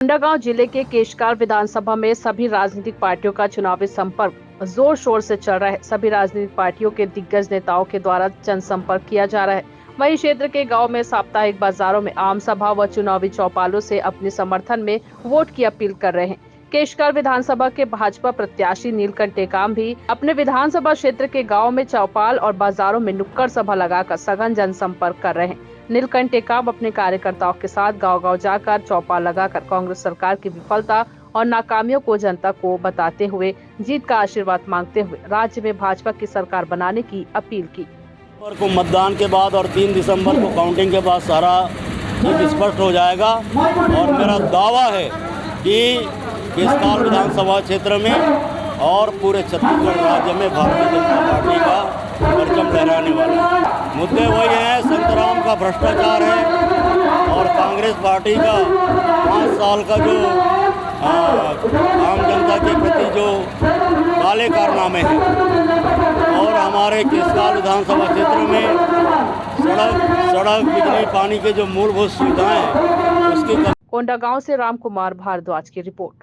कोंडागांव जिले के केशकाल विधानसभा में सभी राजनीतिक पार्टियों का चुनावी संपर्क जोर शोर से चल रहा है। सभी राजनीतिक पार्टियों के दिग्गज नेताओं के द्वारा जनसंपर्क किया जा रहा है। वहीं क्षेत्र के गांव में साप्ताहिक बाजारों में आम सभा व चुनावी चौपालों से अपने समर्थन में वोट की अपील कर रहे हैं। केशकाल विधानसभा के भाजपा प्रत्याशी नीलकंठ टेकाम भी अपने विधानसभा क्षेत्र के गाँव में चौपाल और बाजारों में नुक्कड़ सभा लगाकर सघन जनसंपर्क कर रहे हैं। नीलकंठ टेकाम अपने कार्यकर्ताओं के साथ गांव-गांव जाकर चौपाल लगाकर कांग्रेस सरकार की विफलता और नाकामियों को जनता को बताते हुए जीत का आशीर्वाद मांगते हुए राज्य में भाजपा की सरकार बनाने की अपील की। को मतदान के बाद और 3 दिसंबर को काउंटिंग के बाद सारा स्पष्ट हो जाएगा और मेरा दावा है कि केशकाल विधानसभा क्षेत्र में और पूरे छत्तीसगढ़ राज्य में भारतीय जनता पार्टी का परचम लहराने वाला है। मुद्दे वही हैं, संतराम का भ्रष्टाचार है और कांग्रेस पार्टी का 5 साल का जो आम जनता के प्रति जो काले कारनामे हैं और हमारे केशकाल विधानसभा क्षेत्र में सड़क बिजली पानी के जो मूलभूत सुविधाएं हैं उसकी। कोंडागांव से राम कुमार भारद्वाज की रिपोर्ट।